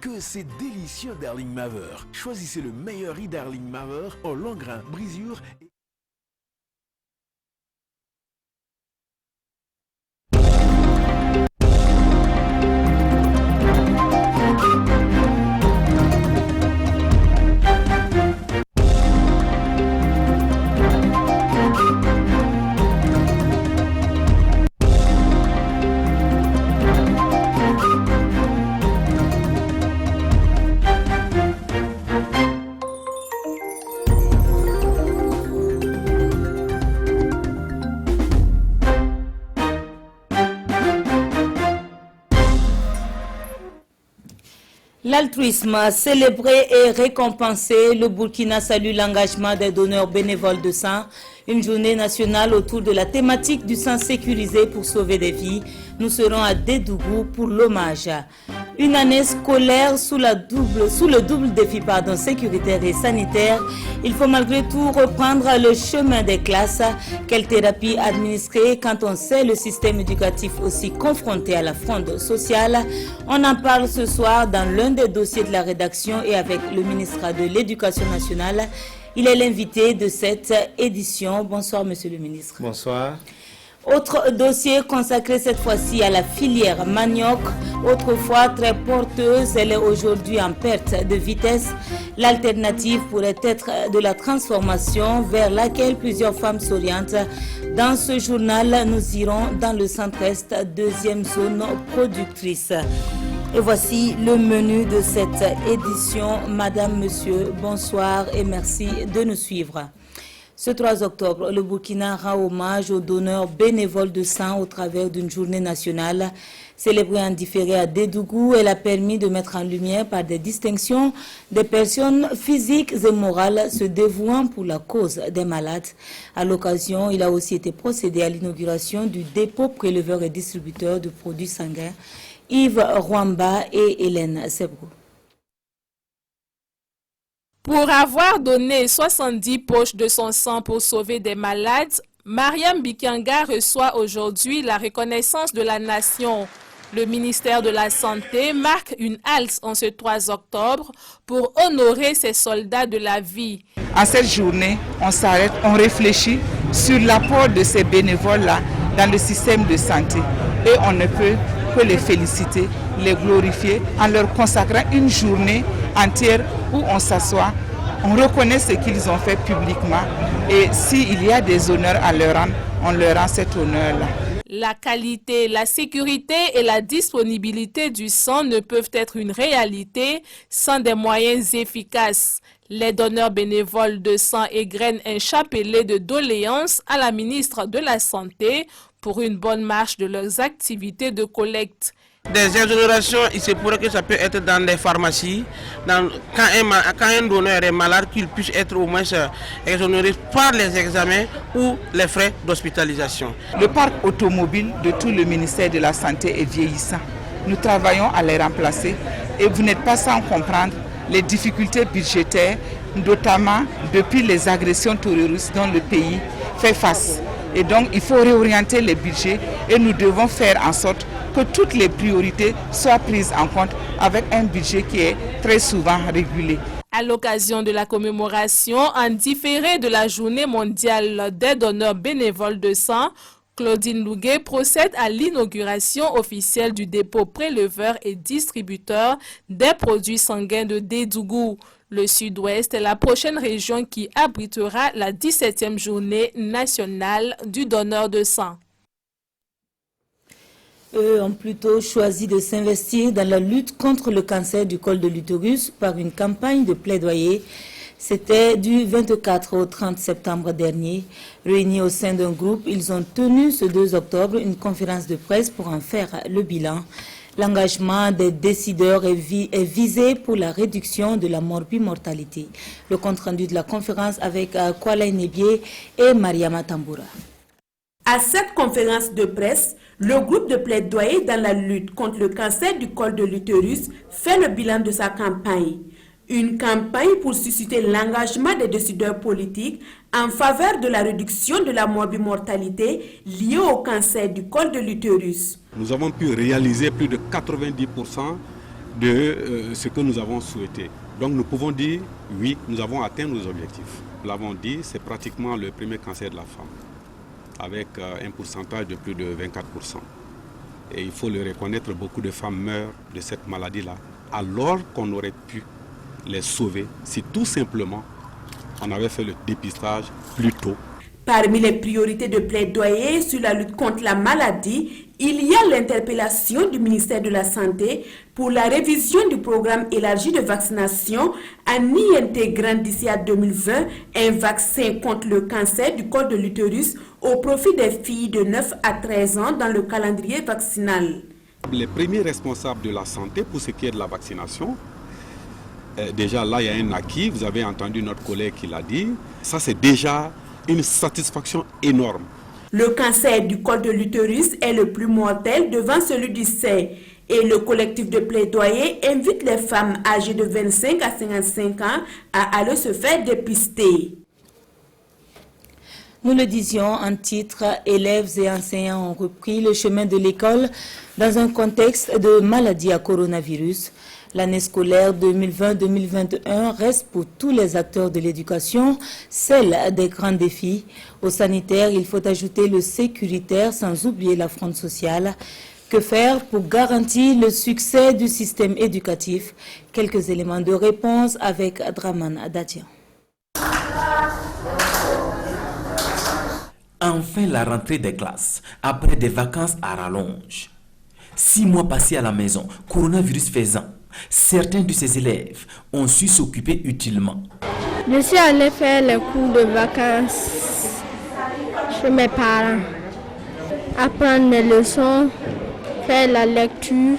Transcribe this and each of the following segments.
Que c'est délicieux Darling Maver. Choisissez le meilleur riz Darling Maver au long grain, brisure et... L'altruisme, célébré et récompensé, le Burkina salue l'engagement des donneurs bénévoles de sang. Une journée nationale autour de la thématique du sang sécurisé pour sauver des vies. Nous serons à Dédougou pour l'hommage. Une année scolaire sous le double défi sécuritaire et sanitaire. Il faut malgré tout reprendre le chemin des classes. Quelle thérapie administrer quand on sait le système éducatif aussi confronté à la fronde sociale? On en parle ce soir dans l'un des dossiers de la rédaction et avec le ministre de l'Éducation nationale. Il est l'invité de cette édition. Bonsoir, monsieur le ministre. Bonsoir. Autre dossier consacré cette fois-ci à la filière manioc. Autrefois très porteuse, elle est aujourd'hui en perte de vitesse. L'alternative pourrait être de la transformation vers laquelle plusieurs femmes s'orientent. Dans ce journal, nous irons dans le centre-est, deuxième zone productrice. Et voici le menu de cette édition. Madame, monsieur, bonsoir et merci de nous suivre. Ce 3 octobre, le Burkina rend hommage aux donneurs bénévoles de sang au travers d'une journée nationale. Célébrée en différé à Dédougou, elle a permis de mettre en lumière par des distinctions des personnes physiques et morales se dévouant pour la cause des malades. À l'occasion, il a aussi été procédé à l'inauguration du dépôt préleveur et distributeur de produits sanguins Yves Rwamba et Hélène Sebrou. Pour avoir donné 70 poches de son sang pour sauver des malades, Mariam Bikanga reçoit aujourd'hui la reconnaissance de la nation. Le ministère de la Santé marque une halte en ce 3 octobre pour honorer ces soldats de la vie. En cette journée, on s'arrête, on réfléchit sur l'apport de ces bénévoles-là dans le système de santé. Et on ne peut que les féliciter, les glorifier en leur consacrant une journée entière où on s'assoit, on reconnaît ce qu'ils ont fait publiquement et s'il y a des honneurs à leur rendre, on leur rend cet honneur-là. La qualité, la sécurité et la disponibilité du sang ne peuvent être une réalité sans des moyens efficaces. Les donneurs bénévoles de sang égrènent un chapelet de doléances à la ministre de la Santé pour une bonne marche de leurs activités de collecte. Des exonérations, il se pourrait que ça peut être dans les pharmacies, quand un donneur est malade, qu'il puisse être au moins exonéré par les examens ou les frais d'hospitalisation. Le parc automobile de tout le ministère de la Santé est vieillissant. Nous travaillons à les remplacer et vous n'êtes pas sans comprendre les difficultés budgétaires, notamment depuis les agressions terroristes dont le pays fait face. Et donc il faut réorienter les budgets et nous devons faire en sorte que toutes les priorités soient prises en compte avec un budget qui est très souvent régulé. À l'occasion de la commémoration en différé de la Journée mondiale des donneurs bénévoles de sang, Claudine Louguet procède à l'inauguration officielle du dépôt préleveur et distributeur des produits sanguins de Dédougou. Le Sud-Ouest est la prochaine région qui abritera la 17e journée nationale du donneur de sang. Eux ont plutôt choisi de s'investir dans la lutte contre le cancer du col de l'utérus par une campagne de plaidoyer. C'était du 24 au 30 septembre dernier. Réunis au sein d'un groupe, ils ont tenu ce 2 octobre une conférence de presse pour en faire le bilan. L'engagement des décideurs est visé pour la réduction de la morbimortalité. Le compte-rendu de la conférence avec Kwala Nebié et Mariama Tamboura. À cette conférence de presse, le groupe de plaidoyer dans la lutte contre le cancer du col de l'utérus fait le bilan de sa campagne. Une campagne pour susciter l'engagement des décideurs politiques en faveur de la réduction de la morbimortalité liée au cancer du col de l'utérus. Nous avons pu réaliser plus de 90% de ce que nous avons souhaité. Donc nous pouvons dire, oui, nous avons atteint nos objectifs. Nous l'avons dit, c'est pratiquement le premier cancer de la femme, avec un pourcentage de plus de 24%. Et il faut le reconnaître, beaucoup de femmes meurent de cette maladie-là, alors qu'on aurait pu les sauver si tout simplement on avait fait le dépistage plus tôt. Parmi les priorités de plaidoyer sur la lutte contre la maladie, il y a l'interpellation du ministère de la Santé pour la révision du programme élargi de vaccination en y intégrant d'ici à 2020 un vaccin contre le cancer du col de l'utérus au profit des filles de 9 à 13 ans dans le calendrier vaccinal. Les premiers responsables de la santé pour ce qui est de la vaccination, déjà là il y a un acquis, vous avez entendu notre collègue qui l'a dit, ça c'est déjà une satisfaction énorme. Le cancer du col de l'utérus est le plus mortel devant celui du sein et le collectif de plaidoyer invite les femmes âgées de 25 à 55 ans à aller se faire dépister. Nous le disions en titre, élèves et enseignants ont repris le chemin de l'école dans un contexte de maladie à coronavirus. L'année scolaire 2020-2021 reste pour tous les acteurs de l'éducation celle des grands défis. Au sanitaire, il faut ajouter le sécuritaire sans oublier la fronde sociale. Que faire pour garantir le succès du système éducatif? Quelques éléments de réponse avec Draman Adatian. Enfin la rentrée des classes, après des vacances à rallonge. 6 mois passés à la maison, coronavirus faisant, certains de ces élèves ont su s'occuper utilement. Je suis allé faire les cours de vacances chez mes parents, apprendre les leçons, faire la lecture,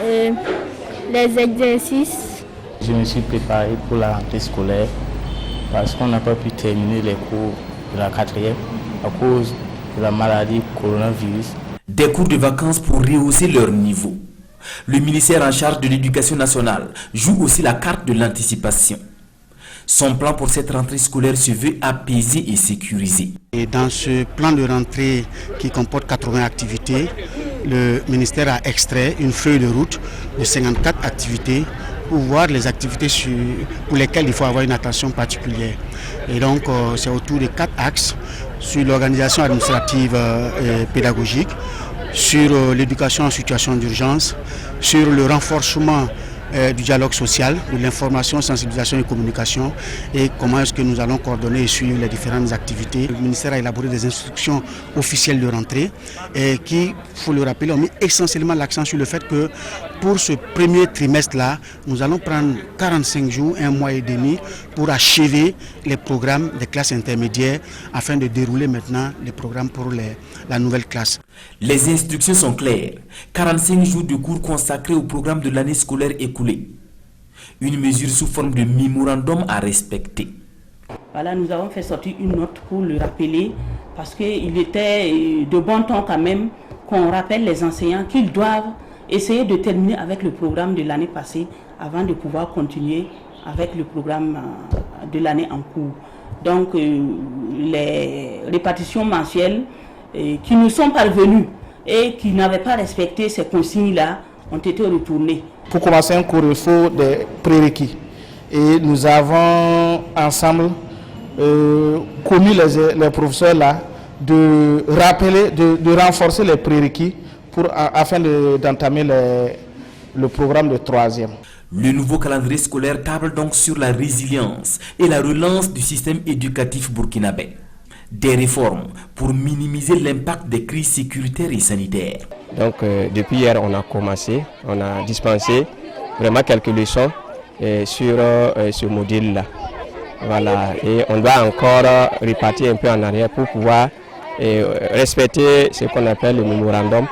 et les exercices. Je me suis préparé pour la rentrée scolaire parce qu'on n'a pas pu terminer les cours de la 4e à cause de la maladie coronavirus. Des cours de vacances pour rehausser leur niveau. Le ministère en charge de l'éducation nationale joue aussi la carte de l'anticipation. Son plan pour cette rentrée scolaire se veut apaisé et sécurisé. Et dans ce plan de rentrée qui comporte 80 activités, le ministère a extrait une feuille de route de 54 activités pour voir les activités pour lesquelles il faut avoir une attention particulière. Et donc c'est autour de 4 axes sur l'organisation administrative et pédagogique, sur l'éducation en situation d'urgence, sur le renforcement du dialogue social, de l'information, sensibilisation et communication, et comment est-ce que nous allons coordonner et suivre les différentes activités. Le ministère a élaboré des instructions officielles de rentrée et qui, il faut le rappeler, ont mis essentiellement l'accent sur le fait que pour ce premier trimestre-là, nous allons prendre 45 jours, 1 mois et demi pour achever les programmes des classes intermédiaires afin de dérouler maintenant les programmes pour la nouvelle classe. Les instructions sont claires. 45 jours de cours consacrés au programme de l'année scolaire écoulée. Une mesure sous forme de mémorandum à respecter. Voilà, nous avons fait sortir une note pour le rappeler parce qu'il était de bon ton quand même qu'on rappelle les enseignants qu'ils doivent essayer de terminer avec le programme de l'année passée avant de pouvoir continuer avec le programme de l'année en cours. Donc les répartitions mensuelles qui nous sont parvenues et qui n'avaient pas respecté ces consignes-là ont été retournées. Pour commencer un cours, il faut des prérequis. Et nous avons ensemble commis les professeurs là de rappeler, de renforcer les prérequis afin d'entamer le programme de 3e. Le nouveau calendrier scolaire table donc sur la résilience et la relance du système éducatif burkinabé. Des réformes pour minimiser l'impact des crises sécuritaires et sanitaires. Donc depuis hier on a commencé, on a dispensé vraiment quelques leçons sur ce module-là. Voilà, et on doit encore repartir un peu en arrière pour pouvoir respecter ce qu'on appelle le mémorandum,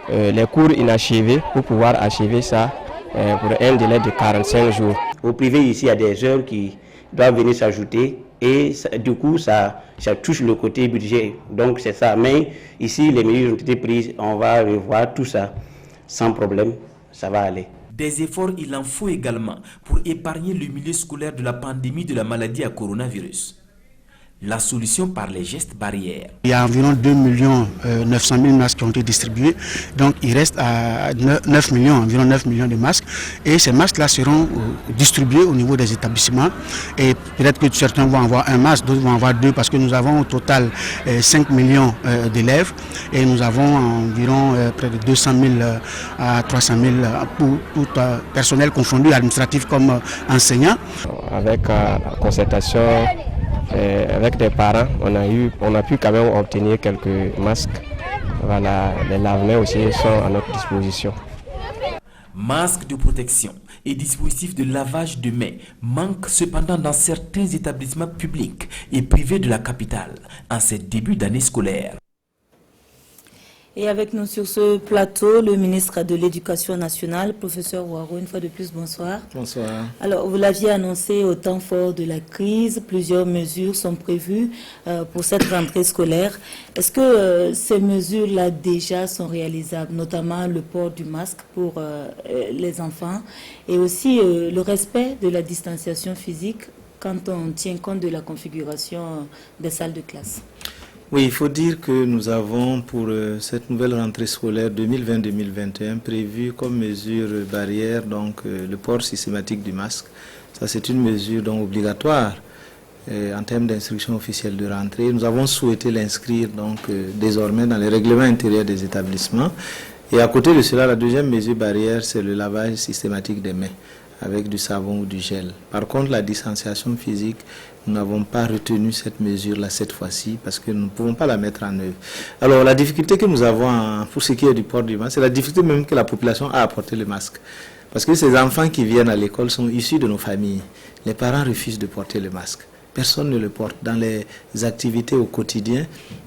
les cours inachevés pour pouvoir achever ça pour un délai de 45 jours. Au privé ici il y a des heures qui doivent venir s'ajouter. Et du coup, ça touche le côté budget. Donc c'est ça. Mais ici, les mesures ont été prises. On va revoir tout ça sans problème. Ça va aller. Des efforts, il en faut également pour épargner le milieu scolaire de la pandémie de la maladie à coronavirus. la solution par les gestes barrières. Il y a environ 2 900 000 masques qui ont été distribués, donc il reste à 9 millions, environ 9 millions de masques, et ces masques-là seront distribués au niveau des établissements, et peut-être que certains vont avoir un masque, d'autres vont avoir deux, parce que nous avons au total 5 millions d'élèves, et nous avons environ près de 200 000 à 300 000 pour tout personnel confondu, administratif comme enseignants. Avec la concertation avec des parents, on a pu quand même obtenir quelques masques. Voilà, les lave-mains aussi sont à notre disposition. Masques de protection et dispositifs de lavage de mains manquent cependant dans certains établissements publics et privés de la capitale en ce début d'année scolaire. Et avec nous sur ce plateau, le ministre de l'Éducation nationale, professeur Ouaro, une fois de plus, bonsoir. Bonsoir. Alors, vous l'aviez annoncé au temps fort de la crise, plusieurs mesures sont prévues pour cette rentrée scolaire. Est-ce que ces mesures-là déjà sont réalisables, notamment le port du masque pour les enfants et aussi le respect de la distanciation physique quand on tient compte de la configuration des salles de classe? Oui, il faut dire que nous avons pour cette nouvelle rentrée scolaire 2020-2021 prévu comme mesure barrière donc le port systématique du masque. Ça, c'est une mesure donc obligatoire en termes d'instruction officielle de rentrée. Nous avons souhaité l'inscrire donc désormais dans les règlements intérieurs des établissements. Et à côté de cela, la deuxième mesure barrière, c'est le lavage systématique des mains avec du savon ou du gel. Par contre, la distanciation physique, nous n'avons pas retenu cette mesure-là cette fois-ci parce que nous ne pouvons pas la mettre en œuvre. Alors, la difficulté que nous avons pour ce qui est du port du masque, c'est la difficulté même que la population a à porter le masque. Parce que ces enfants qui viennent à l'école sont issus de nos familles. Les parents refusent de porter le masque. Personne ne le porte. Dans les activités au quotidien,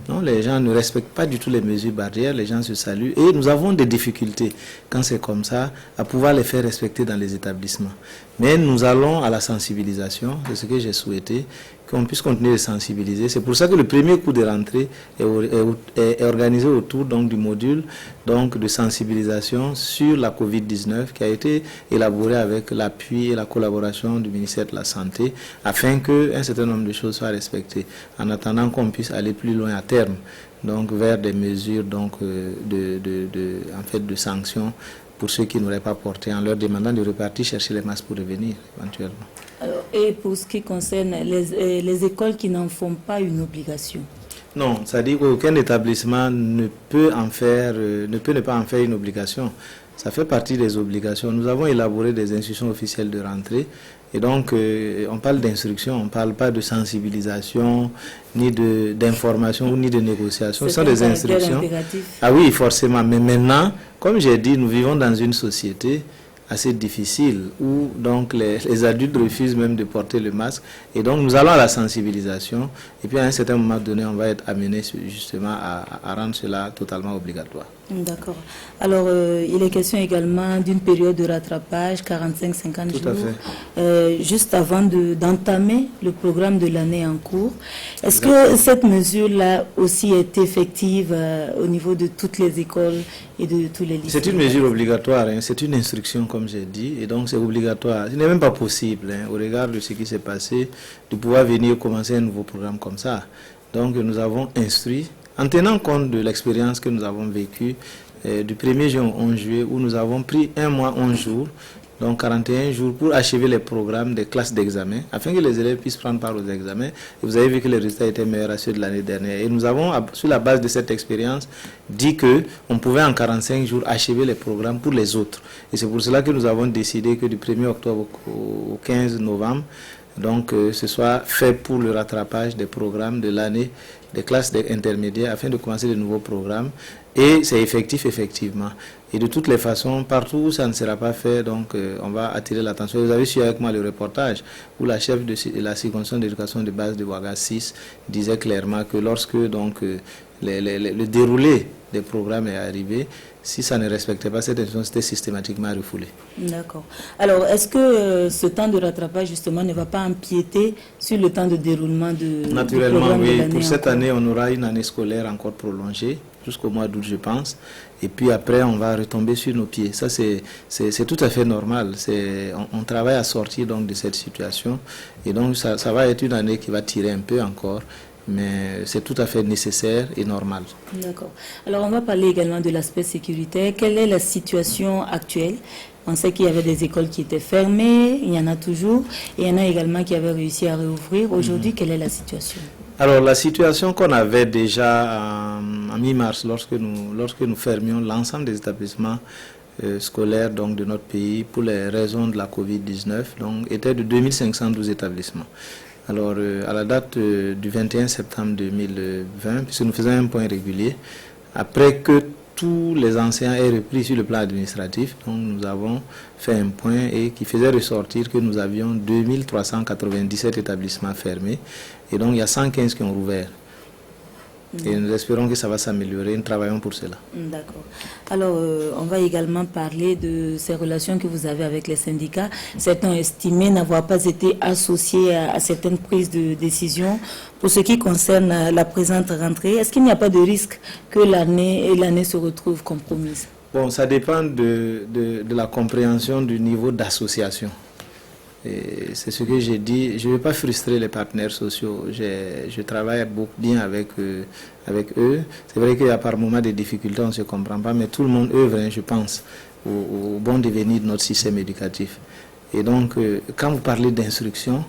non, les gens ne respectent pas du tout les mesures barrières, les gens se saluent. Et nous avons des difficultés, quand c'est comme ça, à pouvoir les faire respecter dans les établissements. Mais nous allons à la sensibilisation, c'est ce que j'ai souhaité, qu'on puisse continuer de sensibiliser. C'est pour ça que le premier coup de rentrée est organisé autour donc, du module donc, de sensibilisation sur la COVID-19 qui a été élaboré avec l'appui et la collaboration du ministère de la Santé afin qu'un certain nombre de choses soient respectées en attendant qu'on puisse aller plus loin à terme donc, vers des mesures donc, de sanctions pour ceux qui n'auraient pas porté en leur demandant de repartir chercher les masques pour revenir éventuellement. Alors, et pour ce qui concerne les écoles qui n'en font pas une obligation? Non, c'est-à-dire qu'aucun établissement ne peut ne pas en faire une obligation. Ça fait partie des obligations. Nous avons élaboré des instructions officielles de rentrée et donc on parle d'instruction, on ne parle pas de sensibilisation, ni d'information, ni de négociation. Ce sont des instructions. Ah oui, forcément. Mais maintenant, comme j'ai dit, nous vivons dans une société assez difficile où donc les adultes refusent même de porter le masque et donc nous allons à la sensibilisation et puis à un certain moment donné on va être amené justement à rendre cela totalement obligatoire. D'accord. Alors il est question également d'une période de rattrapage 45-50 jours. Tout à fait. Juste avant d'entamer le programme de l'année en cours. Est-ce que cette mesure-là aussi est effective au niveau de toutes les écoles et de tous les lycées? C'est une mesure obligatoire, hein, c'est une instruction comme j'ai dit et donc c'est obligatoire. Ce n'est même pas possible au regard de ce qui s'est passé de pouvoir venir commencer un nouveau programme comme ça. Donc nous avons instruit en tenant compte de l'expérience que nous avons vécue du 1er juin au 11 juillet où nous avons pris 1 mois, 11 jours, donc 41 jours pour achever les programmes des classes d'examen afin que les élèves puissent prendre part aux examens. Et vous avez vu que les résultats étaient meilleurs à ceux de l'année dernière. Et nous avons, sur la base de cette expérience, dit qu'on pouvait en 45 jours achever les programmes pour les autres. Et c'est pour cela que nous avons décidé que du 1er octobre au 15 novembre, donc ce soit fait pour le rattrapage des programmes de l'année des classes intermédiaires afin de commencer de nouveaux programmes et c'est effectif effectivement. Et de toutes les façons, partout où ça ne sera pas fait, donc on va attirer l'attention. Vous avez suivi avec moi le reportage où la chef de la circonscription d'éducation de base de Ouaga 6 disait clairement que lorsque donc le déroulé des programmes est arrivé, si ça ne respectait pas cette instruction, c'était systématiquement refoulé. D'accord. Alors, est-ce que ce temps de rattrapage, justement, ne va pas empiéter sur le temps de déroulement de Naturellement, oui. Pour cette année, on aura une année scolaire encore prolongée. jusqu'au mois d'août, je pense. Et puis après, on va retomber sur nos pieds. Ça, c'est tout à fait normal. On travaille à sortir donc de cette situation. Et donc, ça va être une année qui va tirer un peu encore. Mais c'est tout à fait nécessaire et normal. D'accord. Alors, on va parler également de l'aspect sécuritaire. Quelle est la situation actuelle? On sait qu'il y avait des écoles qui étaient fermées, il y en a toujours, et il y en a également qui avaient réussi à réouvrir. Aujourd'hui, quelle est la situation? Alors, la situation qu'on avait déjà en mi-mars, lorsque nous fermions l'ensemble des établissements scolaires donc, de notre pays pour les raisons de la Covid-19, donc, était de 2512 établissements. Alors, à la date du 21 septembre 2020, puisque nous faisons un point régulier, après que tous les enseignants aient repris sur le plan administratif, donc nous avons fait un point et qui faisait ressortir que nous avions 2397 établissements fermés et donc il y a 115 qui ont rouvert. Et nous espérons que ça va s'améliorer, nous travaillons pour cela. D'accord. Alors, on va également parler de ces relations que vous avez avec les syndicats. Certains ont estimé n'avoir pas été associés à certaines prises de décision. Pour ce qui concerne la présente rentrée, est-ce qu'il n'y a pas de risque que l'année se retrouve compromise? Bon, ça dépend de la compréhension du niveau d'association. C'est ce que j'ai dit. Je ne veux pas frustrer les partenaires sociaux. Je travaille bien avec eux. C'est vrai qu'il y a par moments des difficultés, on ne se comprend pas, mais tout le monde œuvre, je pense, au bon devenir de notre système éducatif. Et donc, quand vous parlez d'instruction,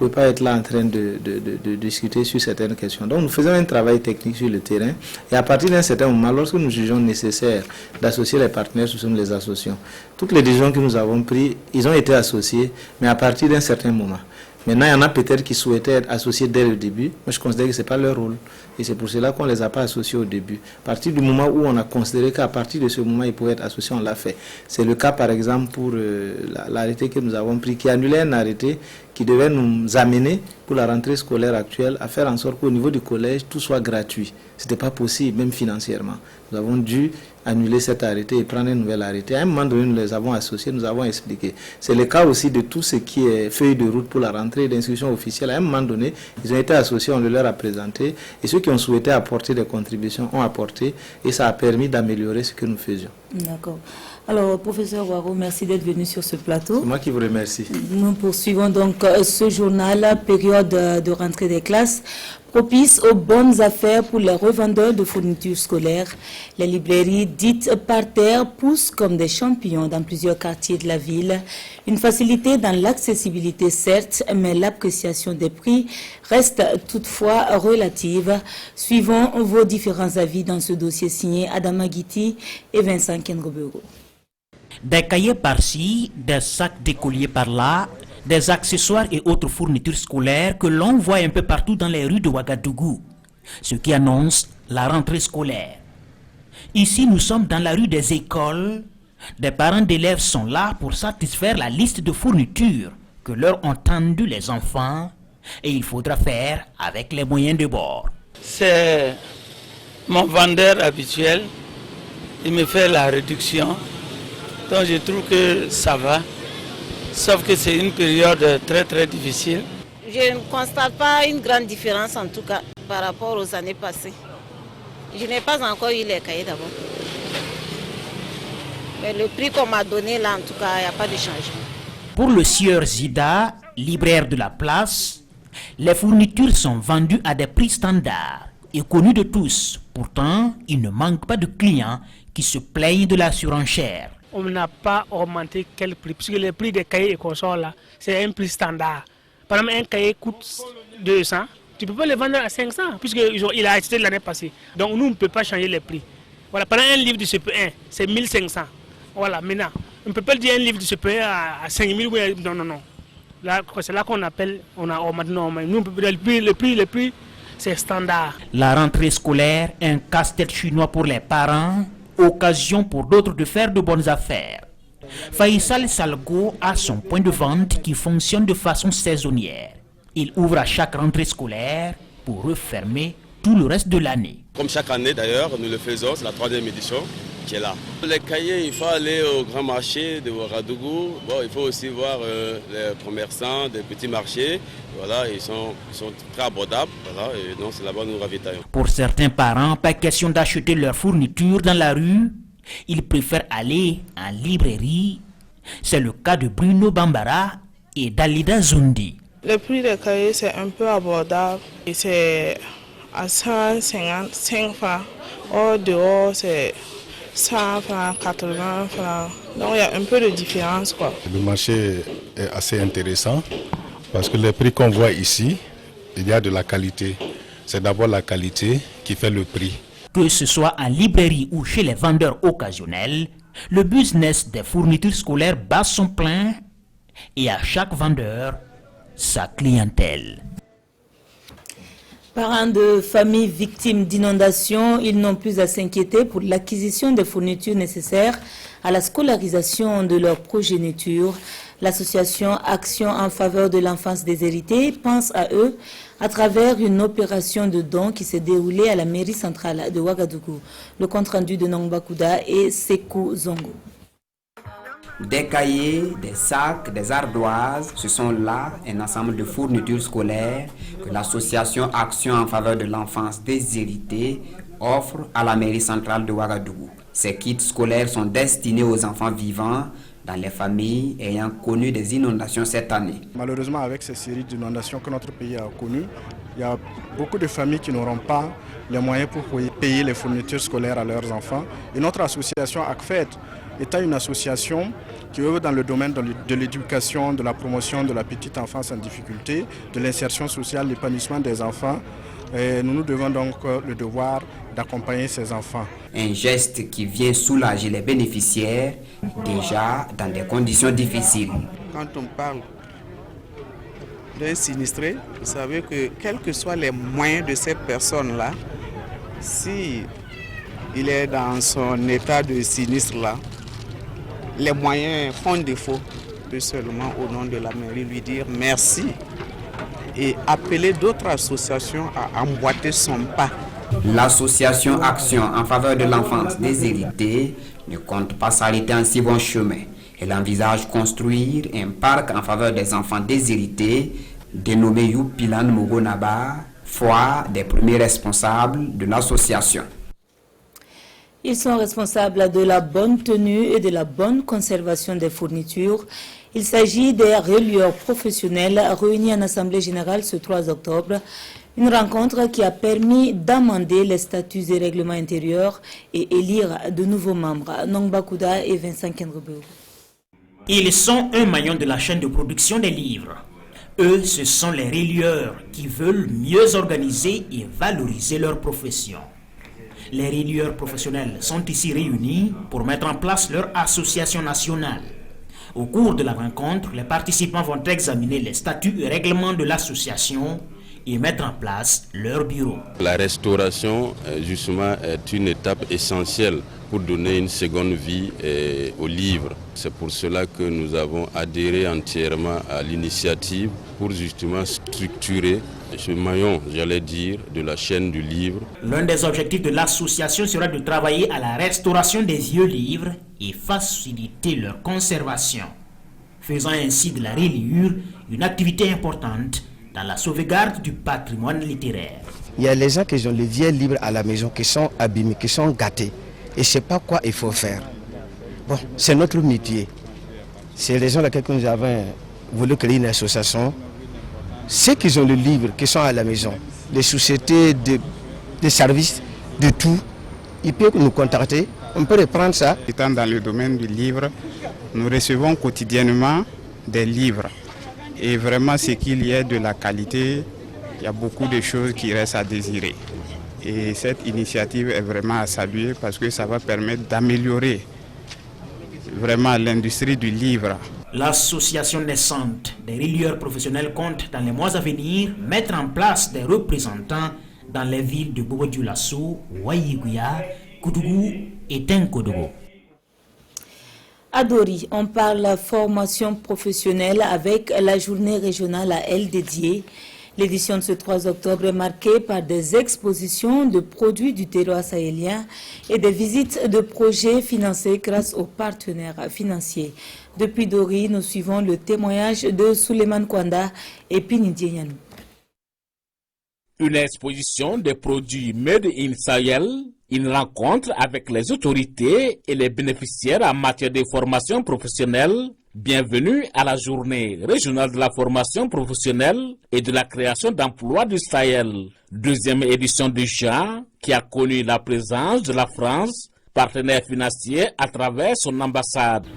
vous ne pouvez pas être là en train de discuter sur certaines questions. Donc, nous faisons un travail technique sur le terrain. Et à partir d'un certain moment, lorsque nous jugeons nécessaire d'associer les partenaires, nous les associons. Toutes les décisions que nous avons prises, ils ont été associés, mais à partir d'un certain moment. Maintenant, il y en a peut-être qui souhaitaient être associés dès le début, mais je considère que ce n'est pas leur rôle. Et c'est pour cela qu'on ne les a pas associés au début. À partir du moment où on a considéré qu'à partir de ce moment, ils pouvaient être associés, on l'a fait. C'est le cas, par exemple, pour l'arrêté que nous avons pris, qui annulait un arrêté qui devait nous amener, pour la rentrée scolaire actuelle, à faire en sorte qu'au niveau du collège, tout soit gratuit. Ce n'était pas possible, même financièrement. Nous avons dû annuler cet arrêté et prendre un nouvel arrêté. À un moment donné, nous les avons associés, nous avons expliqué. C'est le cas aussi de tout ce qui est feuille de route pour la rentrée d'instruction officielle. À un moment donné, ils ont été associés, on le leur a présenté. Et ceux qui ont souhaité apporter des contributions ont apporté. Et ça a permis d'améliorer ce que nous faisions. D'accord. Alors, professeur Ouaro, merci d'être venu sur ce plateau. C'est moi qui vous remercie. Nous poursuivons donc ce journal, période de rentrée des classes, propice aux bonnes affaires pour les revendeurs de fournitures scolaires. Les librairies dites par terre poussent comme des champignons dans plusieurs quartiers de la ville. Une facilité dans l'accessibilité, certes, mais l'appréciation des prix reste toutefois relative. Suivons vos différents avis dans ce dossier signé Adama Guiti et Vincent Kenrobero. Des cahiers par-ci, des sacs d'écoliers par-là, des accessoires et autres fournitures scolaires que l'on voit un peu partout dans les rues de Ouagadougou, ce qui annonce la rentrée scolaire. Ici, nous sommes dans la rue des écoles. Des parents d'élèves sont là pour satisfaire la liste de fournitures que leur ont tendu les enfants et il faudra faire avec les moyens de bord. C'est mon vendeur habituel, il me fait la réduction. Donc je trouve que ça va, sauf que c'est une période très très difficile. Je ne constate pas une grande différence en tout cas par rapport aux années passées. Je n'ai pas encore eu les cahiers d'abord. Mais le prix qu'on m'a donné là en tout cas, il n'y a pas de changement. Pour le sieur Zida, libraire de la place, les fournitures sont vendues à des prix standards et connus de tous. Pourtant, il ne manque pas de clients qui se plaignent de la surenchère. On n'a pas augmenté quel prix, puisque le prix des cahiers et consorts là, c'est un prix standard. Par exemple, un cahier coûte 200, tu ne peux pas le vendre à 500, puisqu'il a acheté l'année passée. Donc nous, on ne peut pas changer les prix. Voilà, pendant un livre de CP1, c'est 1500. Voilà, maintenant, on ne peut pas dire un livre de CP1 à 5000, non, non, non. Là, c'est là qu'on appelle, on a augmenté, non, mais nous, on peut pas dire le prix, c'est standard. La rentrée scolaire, un casse-tête chinois pour les parents, occasion pour d'autres de faire de bonnes affaires. Faisal Salgo a son point de vente qui fonctionne de façon saisonnière. Il ouvre à chaque rentrée scolaire pour refermer tout le reste de l'année. Comme chaque année d'ailleurs, nous le faisons, c'est la 3e édition. qui est là. Les cahiers, il faut aller au grand marché de Ouagadougou. Bon, il faut aussi voir les commerçants des petits marchés. Voilà, ils sont très abordables. Voilà, et donc c'est là-bas nous ravitaillons. Pour certains parents, pas question d'acheter leurs fournitures dans la rue. Ils préfèrent aller en librairie. C'est le cas de Bruno Bambara et d'Alida Zundi. Le prix des cahiers, c'est un peu abordable. C'est à 155 francs. Au dehors, c'est 100 francs, 80 francs. Donc il y a un peu de différence, quoi. Le marché est assez intéressant parce que les prix qu'on voit ici, il y a de la qualité. C'est d'abord la qualité qui fait le prix. Que ce soit en librairie ou chez les vendeurs occasionnels, le business des fournitures scolaires bat son plein et à chaque vendeur, sa clientèle. Parents de familles victimes d'inondations, ils n'ont plus à s'inquiéter pour l'acquisition des fournitures nécessaires à la scolarisation de leur progéniture. L'association Action en faveur de l'enfance déshéritée pense à eux à travers une opération de don qui s'est déroulée à la mairie centrale de Ouagadougou. Le compte-rendu de Nongba Kouda et Sekou Zongo. Des cahiers, des sacs, des ardoises, ce sont là un ensemble de fournitures scolaires que l'association Action en faveur de l'enfance déshéritée offre à la mairie centrale de Ouagadougou. Ces kits scolaires sont destinés aux enfants vivant dans les familles ayant connu des inondations cette année. Malheureusement, avec ces séries d'inondations que notre pays a connues, il y a beaucoup de familles qui n'auront pas les moyens pour payer les fournitures scolaires à leurs enfants. Et notre association ACFED étant une association qui œuvre dans le domaine de l'éducation, de la promotion de la petite enfance en difficulté, de l'insertion sociale, l'épanouissement des enfants, et nous devons donc le devoir d'accompagner ces enfants. Un geste qui vient soulager les bénéficiaires déjà dans des conditions difficiles. Quand on parle d'un sinistré, vous savez que quels que soient les moyens de cette personne-là, si il est dans son état de sinistre-là, les moyens font défaut. On peut seulement au nom de la mairie lui dire merci et appeler d'autres associations à emboîter son pas. L'association Action en faveur de l'enfance déshéritée ne compte pas s'arrêter en si bon chemin. Elle envisage construire un parc en faveur des enfants déshérités dénommé Youpilan Mogonaba, foi des premiers responsables de l'association. Ils sont responsables de la bonne tenue et de la bonne conservation des fournitures. Il s'agit des relieurs professionnels réunis en Assemblée générale ce 3 octobre. Une rencontre qui a permis d'amender les statuts et règlements intérieurs et élire de nouveaux membres. Nongba Kouda et Vincent Kenrebeu. Ils sont un maillon de la chaîne de production des livres. Eux, ce sont les relieurs qui veulent mieux organiser et valoriser leur profession. Les relieurs professionnels sont ici réunis pour mettre en place leur association nationale. Au cours de la rencontre, les participants vont examiner les statuts et règlements de l'association et mettre en place leur bureau. La restauration, justement, est une étape essentielle pour donner une seconde vie au livre. C'est pour cela que nous avons adhéré entièrement à l'initiative pour justement structurer ce maillon, j'allais dire, de la chaîne du livre. L'un des objectifs de l'association sera de travailler à la restauration des vieux livres et faciliter leur conservation, faisant ainsi de la reliure une activité importante dans la sauvegarde du patrimoine littéraire. Il y a les gens qui ont les vieux livres à la maison, qui sont abîmés, qui sont gâtés. Et je ne sais pas quoi il faut faire. Bon, c'est notre métier. C'est les raisons pour lesquelles nous avons voulu créer une association. Ceux qui ont le livre, qui sont à la maison, les sociétés de services, de tout, ils peuvent nous contacter. On peut reprendre ça. Étant dans le domaine du livre, nous recevons quotidiennement des livres. Et vraiment, c'est qu'il y ait de la qualité, il y a beaucoup de choses qui restent à désirer. Et cette initiative est vraiment à saluer parce que ça va permettre d'améliorer vraiment l'industrie du livre. L'association naissante des relieurs professionnels compte dans les mois à venir mettre en place des représentants dans les villes de Bobo-Dioulasso, Waïguya, Koudougou et Tenkodogo. À Dori, on parle formation professionnelle avec la journée régionale à elle dédiée. L'édition de ce 3 octobre est marquée par des expositions de produits du terroir sahélien et des visites de projets financés grâce aux partenaires financiers. Depuis Dori, nous suivons le témoignage de Souleymane Kwanda et Pinidie Yanou. Une exposition des produits Made in Sahel, une rencontre avec les autorités et les bénéficiaires en matière de formation professionnelle. Bienvenue à la journée régionale de la formation professionnelle et de la création d'emplois du Sahel. Deuxième édition du genre qui a connu la présence de la France, partenaire financier à travers son ambassade.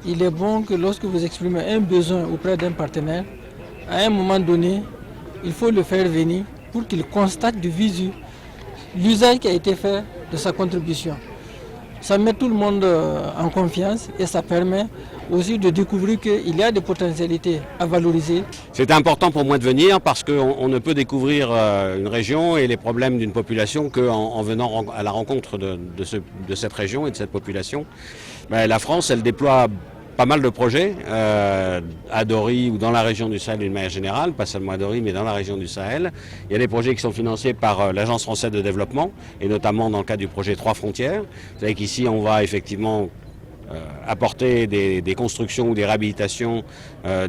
Il est bon que lorsque vous exprimez un besoin auprès d'un partenaire, à un moment donné, il faut le faire venir pour qu'il constate de visu l'usage qui a été fait de sa contribution. Ça met tout le monde en confiance et ça permet aussi de découvrir qu'il y a des potentialités à valoriser. C'est important pour moi de venir parce qu'on ne peut découvrir une région et les problèmes d'une population qu'en venant à la rencontre de cette région et de cette population. La France, elle déploie pas mal de projets à Dori ou dans la région du Sahel d'une manière générale, pas seulement à Dori mais dans la région du Sahel. Il y a des projets qui sont financés par l'Agence française de développement et notamment dans le cadre du projet 3 frontières. Vous savez qu'ici on va effectivement apporter des constructions ou des réhabilitations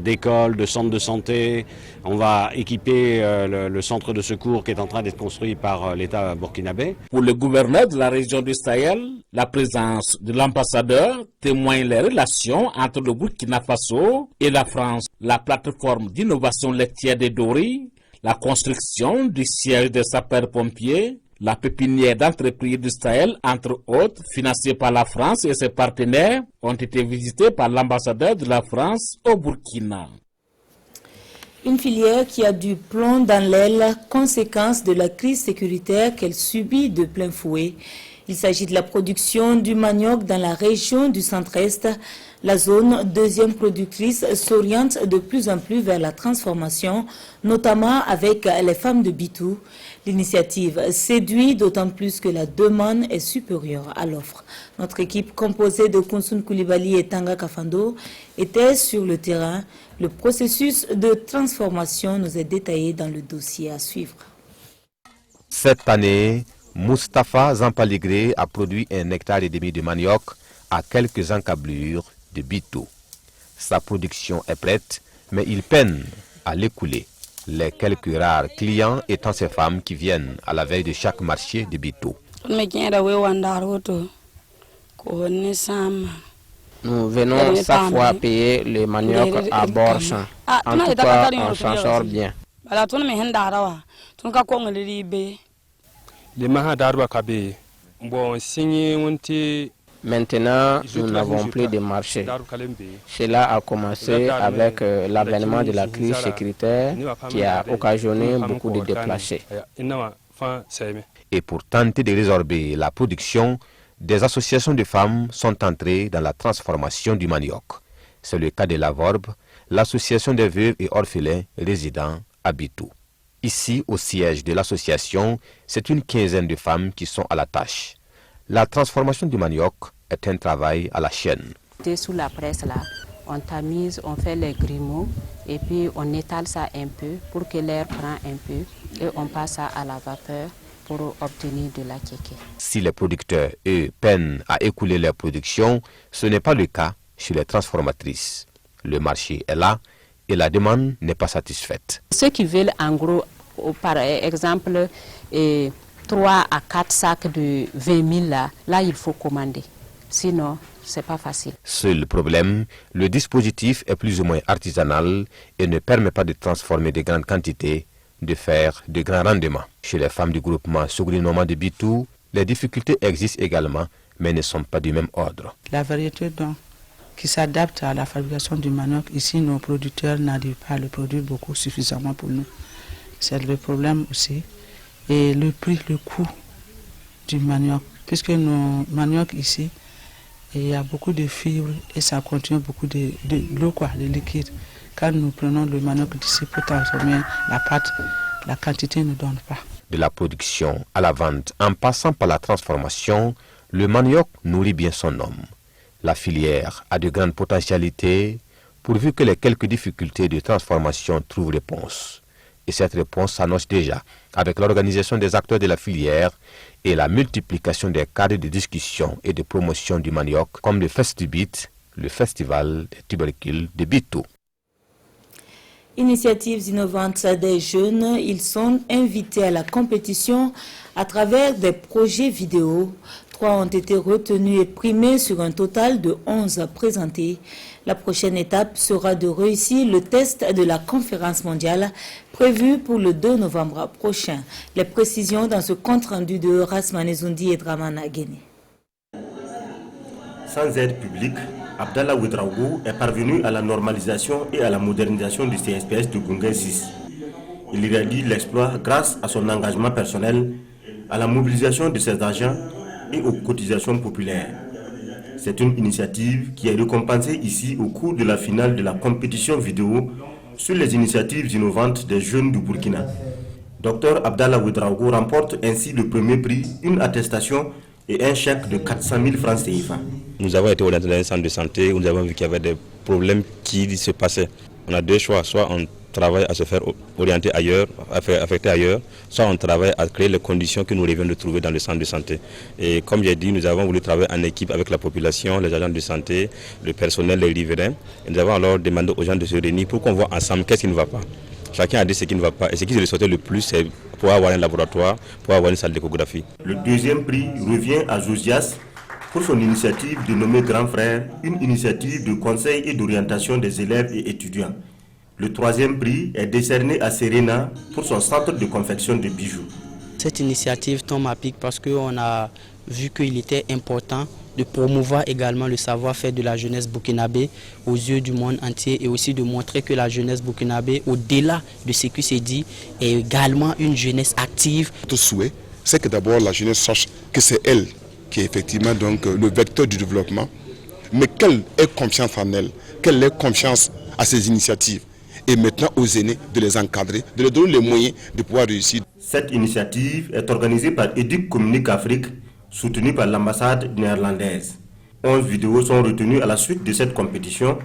d'écoles, de centres de santé. On va équiper le centre de secours qui est en train d'être construit par l'État burkinabé. Pour le gouverneur de la région du Sahel, la présence de l'ambassadeur témoigne les relations entre le Burkina Faso et la France. La plateforme d'innovation laitière de Dori, la construction du siège des sapeurs-pompiers, la pépinière d'entreprises du Sahel, entre autres, financée par la France et ses partenaires, ont été visités par l'ambassadeur de la France au Burkina. Une filière qui a du plomb dans l'aile, conséquence de la crise sécuritaire qu'elle subit de plein fouet. Il s'agit de la production du manioc dans la région du centre-est. La zone, deuxième productrice, s'oriente de plus en plus vers la transformation, notamment avec les femmes de Bitou. L'initiative séduit d'autant plus que la demande est supérieure à l'offre. Notre équipe composée de Kounsoun Koulibaly et Tanga Kafando était sur le terrain. Le processus de transformation nous est détaillé dans le dossier à suivre. Cette année, Mustapha Zampaligré a produit 1,5 hectare de manioc à quelques encablures de Bitou. Sa production est prête, mais il peine à l'écouler. Les quelques rares clients étant ces femmes qui viennent à la veille de chaque marché de Bitou. Nous venons chaque fois payer le manioc à bord champ. En tout cas, on s'en sort bien. Maintenant, nous n'avons plus de marché. Cela a commencé avec l'avènement de la crise sécuritaire qui a occasionné beaucoup de déplacés. Et pour tenter de résorber la production, des associations de femmes sont entrées dans la transformation du manioc. C'est le cas de la Vorbe, l'association des veuves et orphelins résidant à Bitou. Ici, au siège de l'association, c'est une quinzaine de femmes qui sont à la tâche. La transformation du manioc est un travail à la chaîne. Sous la presse, là, on tamise, on fait les grumeaux et puis on étale ça un peu pour que l'air prenne un peu et on passe ça à la vapeur pour obtenir de la kéké. Si les producteurs, eux, peinent à écouler leur production, ce n'est pas le cas chez les transformatrices. Le marché est là et la demande n'est pas satisfaite. Ceux qui veulent en gros, par exemple, 3 à 4 sacs de 20 000, là il faut commander. Sinon, c'est pas facile. Seul problème, le dispositif est plus ou moins artisanal et ne permet pas de transformer de grandes quantités, de faire de grands rendements. Chez les femmes du groupement Sogrinoma de Bitou, les difficultés existent également, mais ne sont pas du même ordre. La variété donc, qui s'adapte à la fabrication du manioc, ici nos producteurs n'arrivent pas à le produire beaucoup suffisamment pour nous. C'est le problème aussi. Et le prix, le coût du manioc, puisque nos manioc ici, il y a beaucoup de fibres et ça contient beaucoup de l'eau, de liquide. Quand nous prenons le manioc d'ici pour transformer la pâte, la quantité ne donne pas. De la production à la vente, en passant par la transformation, le manioc nourrit bien son homme. La filière a de grandes potentialités, pourvu que les quelques difficultés de transformation trouvent réponse. Et cette réponse s'annonce déjà avec l'organisation des acteurs de la filière et la multiplication des cadres de discussion et de promotion du manioc, comme le Festibit, le festival des tubercules de Bito. Initiatives innovantes des jeunes, ils sont invités à la compétition à travers des projets vidéo. 3 ont été retenus et primés sur un total de 11 présentés. La prochaine étape sera de réussir le test de la conférence mondiale prévue pour le 2 novembre prochain. Les précisions dans ce compte-rendu de Rasmane Zoundi et Dramana Guéné. Sans aide publique, Abdallah Ouedraogo est parvenu à la normalisation et à la modernisation du CSPS de Gunguen 6. Il réalise l'exploit grâce à son engagement personnel, à la mobilisation de ses agents et aux cotisations populaires. C'est une initiative qui est récompensée ici au cours de la finale de la compétition vidéo sur les initiatives innovantes des jeunes du Burkina. Dr Abdallah Ouedraogo remporte ainsi le premier prix, une attestation et un chèque de 400 000 francs CFA. Nous avons été orientés dans un centre de santé où nous avons vu qu'il y avait des problèmes qui se passaient. On a 2 choix, soit on travaille à se faire orienter ailleurs, affecter ailleurs, soit on travaille à créer les conditions que nous rêvions de trouver dans le centre de santé. Et comme j'ai dit, nous avons voulu travailler en équipe avec la population, les agents de santé, le personnel, les riverains. Et nous avons alors demandé aux gens de se réunir pour qu'on voit ensemble qu'est-ce qui ne va pas. Chacun a dit ce qui ne va pas. Et ce qui se ressortait le plus, c'est pour avoir un laboratoire, pour avoir une salle d'échographie. Le deuxième prix revient à Josias pour son initiative de nommer Grand Frère, une initiative de conseil et d'orientation des élèves et étudiants. Le troisième prix est décerné à Serena pour son centre de confection de bijoux. Cette initiative tombe à pic parce qu'on a vu qu'il était important de promouvoir également le savoir-faire de la jeunesse burkinabé aux yeux du monde entier et aussi de montrer que la jeunesse burkinabé, au-delà de ce qui s'est dit, est également une jeunesse active. Notre souhait, c'est que d'abord la jeunesse sache que c'est elle qui est effectivement donc le vecteur du développement, mais qu'elle ait confiance en elle, qu'elle ait confiance à ses initiatives. Et maintenant aux aînés de les encadrer, de leur donner les moyens de pouvoir réussir. Cette initiative est organisée par Educ Communique Afrique, soutenue par l'ambassade néerlandaise. 11 vidéos sont retenues à la suite de cette compétition,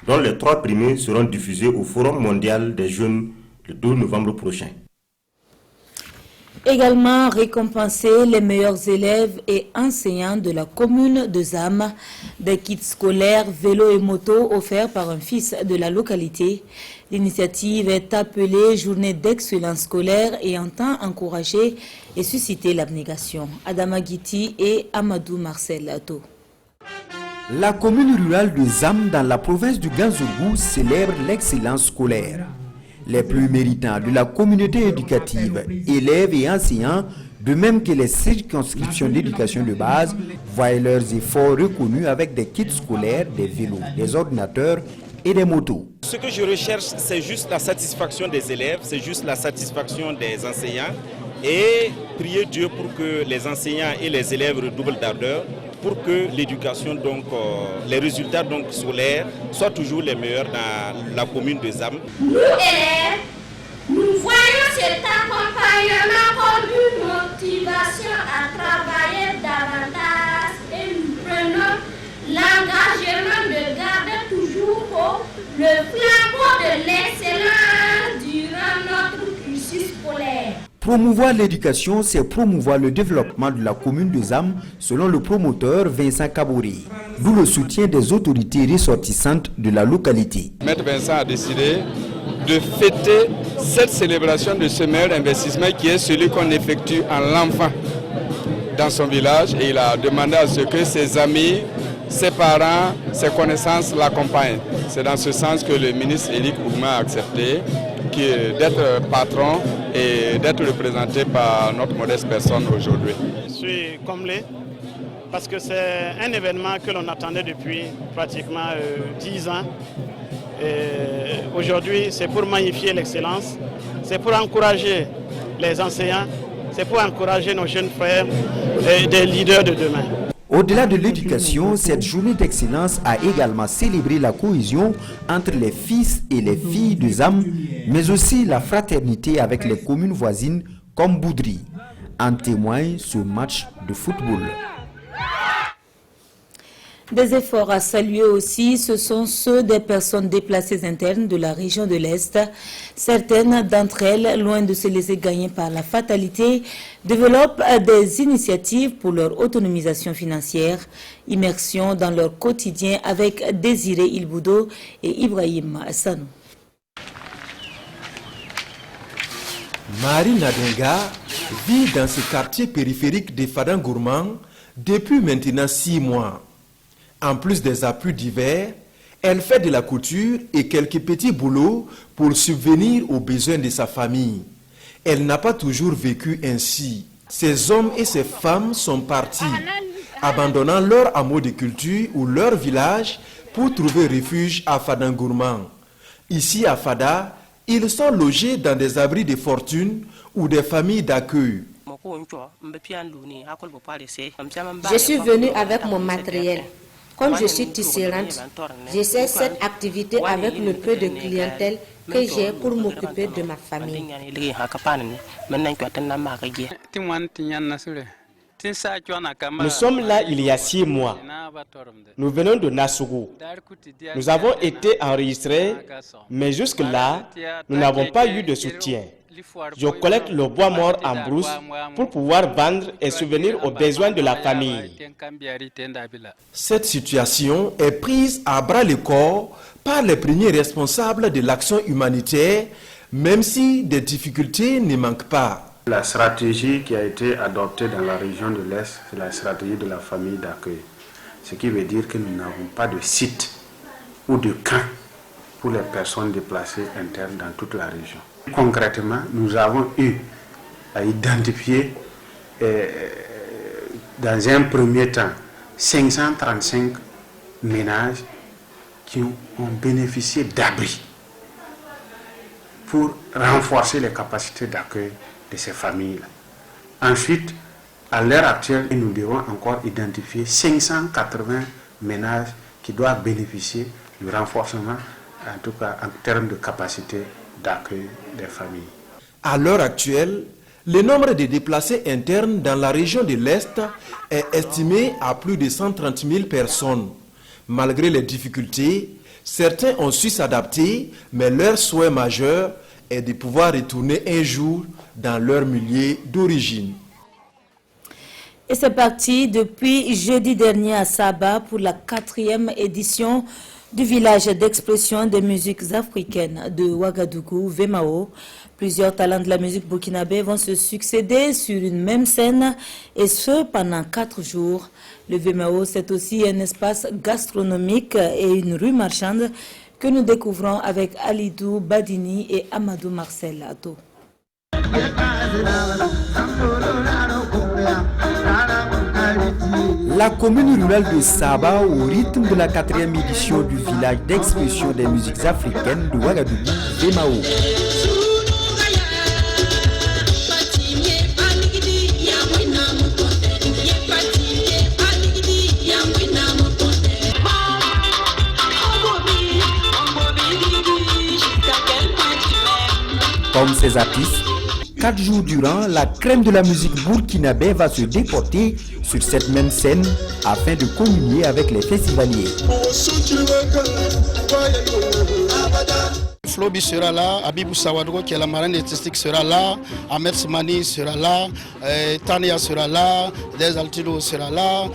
dont les 3 primés seront diffusés au Forum mondial des jeunes le 2 novembre prochain. Également récompenser les meilleurs élèves et enseignants de la commune de Zam, des kits scolaires, vélos et motos offerts par un fils de la localité. L'initiative est appelée Journée d'excellence scolaire et entend encourager et susciter l'abnégation. Adama Guiti et Amadou Marcel Ato. La commune rurale de Zam dans la province du Ganzourgou célèbre l'excellence scolaire. Les plus méritants de la communauté éducative, élèves et enseignants, de même que les circonscriptions d'éducation de base, voient leurs efforts reconnus avec des kits scolaires, des vélos, des ordinateurs et des motos. Ce que je recherche, c'est juste la satisfaction des élèves, c'est juste la satisfaction des enseignants et prier Dieu pour que les enseignants et les élèves redoublent d'ardeur pour que l'éducation, donc les résultats donc scolaires soient toujours les meilleurs dans la commune de Zam. Nous élèves, nous voyons cet accompagnement comme une motivation à travailler davantage et nous prenons l'engagement de garder toujours haut le flambeau de l'excellence durant notre cursus scolaire. Promouvoir l'éducation, c'est promouvoir le développement de la commune de Zam, selon le promoteur Vincent Kabouri, d'où le soutien des autorités ressortissantes de la localité. Maître Vincent a décidé de fêter cette célébration de ce meilleur investissement qui est celui qu'on effectue en l'enfant dans son village, et il a demandé à ce que ses amis, ses parents, ses connaissances l'accompagnent. C'est dans ce sens que le ministre Élie Kougma a accepté d'être patron et d'être représenté par notre modeste personne aujourd'hui. Je suis comblé parce que c'est un événement que l'on attendait depuis pratiquement 10 ans. Aujourd'hui, c'est pour magnifier l'excellence, c'est pour encourager les enseignants, c'est pour encourager nos jeunes frères et des leaders de demain. Au-delà de l'éducation, cette journée d'excellence a également célébré la cohésion entre les fils et les filles de Zam, mais aussi la fraternité avec les communes voisines comme Boudry. En témoigne ce match de football. Des efforts à saluer aussi, ce sont ceux des personnes déplacées internes de la région de l'Est. Certaines d'entre elles, loin de se laisser gagner par la fatalité, développent des initiatives pour leur autonomisation financière. Immersion dans leur quotidien avec Désiré Ilboudo et Ibrahim Sanou. Marie Nadinga vit dans ce quartier périphérique de Fadangourmand depuis maintenant 6 mois. En plus des appuis divers, elle fait de la couture et quelques petits boulots pour subvenir aux besoins de sa famille. Elle n'a pas toujours vécu ainsi. Ces hommes et ces femmes sont partis, abandonnant leur hameau de culture ou leur village pour trouver refuge à Fadangourmand. Ici à Fada, ils sont logés dans des abris de fortune ou des familles d'accueil. Je suis venue avec mon matériel. Comme je suis tisserande, j'essaie cette activité avec le peu de clientèle que j'ai pour m'occuper de ma famille. Nous sommes là il y a 6 mois. Nous venons de Nassougou. Nous avons été enregistrés, mais jusque-là, nous n'avons pas eu de soutien. Je collecte le bois mort en brousse pour pouvoir vendre et subvenir aux besoins de la famille. Cette situation est prise à bras le corps par les premiers responsables de l'action humanitaire, même si des difficultés ne manquent pas. La stratégie qui a été adoptée dans la région de l'Est, c'est la stratégie de la famille d'accueil. Ce qui veut dire que nous n'avons pas de site ou de camp pour les personnes déplacées internes dans toute la région. Concrètement, nous avons eu à identifier dans un premier temps 535 ménages qui ont bénéficié d'abris pour renforcer les capacités d'accueil de ces familles-là. Ensuite, à l'heure actuelle, nous devons encore identifier 580 ménages qui doivent bénéficier du renforcement, en tout cas en termes de capacité d'accueil des familles. À l'heure actuelle, le nombre de déplacés internes dans la région de l'Est est estimé à plus de 130 000 personnes. Malgré les difficultés, certains ont su s'adapter, mais leur souhait majeur est de pouvoir retourner un jour dans leur milieu d'origine. Et c'est parti depuis jeudi dernier à Saba pour la 4e édition du village d'expression des musiques africaines de Ouagadougou, Vemao. Plusieurs talents de la musique burkinabé vont se succéder sur une même scène et ce pendant 4 jours. Le Vemao, c'est aussi un espace gastronomique et une rue marchande que nous découvrons avec Alidou Badini et Amadou Marcel Ato. La commune rurale de Saba, au rythme de la 4e édition du village d'expression des musiques africaines de Ouagadougou, Vemao. Comme ces artistes, 4 jours durant, la crème de la musique burkinabé va se déporter sur cette même scène afin de communier avec les festivaliers. Flobi sera là, Abibou Sawadro qui est la marraine artistique sera là, Ahmed Smani sera là, Tania sera là, Des Altido sera là,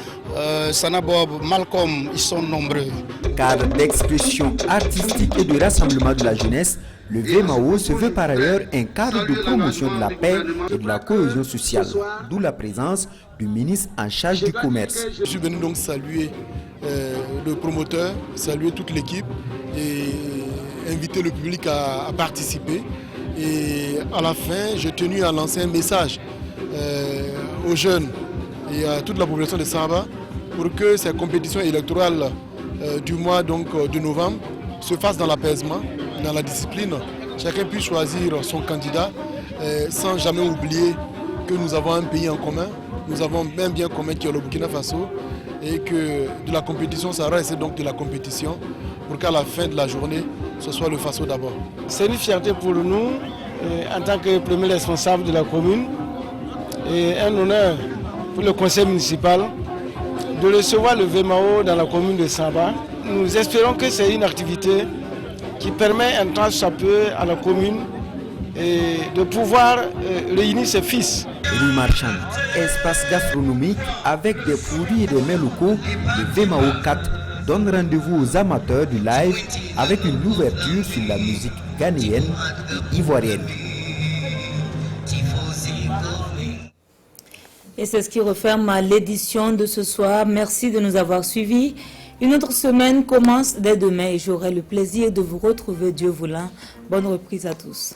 Sana Bob, Malcolm, ils sont nombreux. Cadre d'expression artistique et de rassemblement de la jeunesse, le Vemao se veut par ailleurs un cadre de promotion de la paix et de la cohésion sociale, d'où la présence du ministre en charge du commerce. Je suis venu donc saluer le promoteur, saluer toute l'équipe et inviter le public à participer. Et à la fin, j'ai tenu à lancer un message aux jeunes et à toute la population de Saba pour que ces compétitions électorales du mois donc, de novembre se fassent dans l'apaisement, dans la discipline. Chacun puisse choisir son candidat sans jamais oublier que nous avons un pays en commun, nous avons un bien commun qui est le Burkina Faso et que de la compétition, ça reste donc de la compétition pour qu'à la fin de la journée, ce soit le Faso d'abord. C'est une fierté pour nous en tant que premier responsable de la commune et un honneur pour le conseil municipal de recevoir le VMAO dans la commune de Saba. Nous espérons que c'est une activité qui permet un tant soit peu à la commune et de pouvoir réunir ses fils. Rue marchande, espace gastronomique avec des produits et des mets locaux, le VMAO 4 donne rendez-vous aux amateurs du live avec une ouverture sur la musique ghanéenne et ivoirienne. Et c'est ce qui referme l'édition de ce soir. Merci de nous avoir suivis. Une autre semaine commence dès demain et j'aurai le plaisir de vous retrouver, Dieu voulant. Bonne reprise à tous.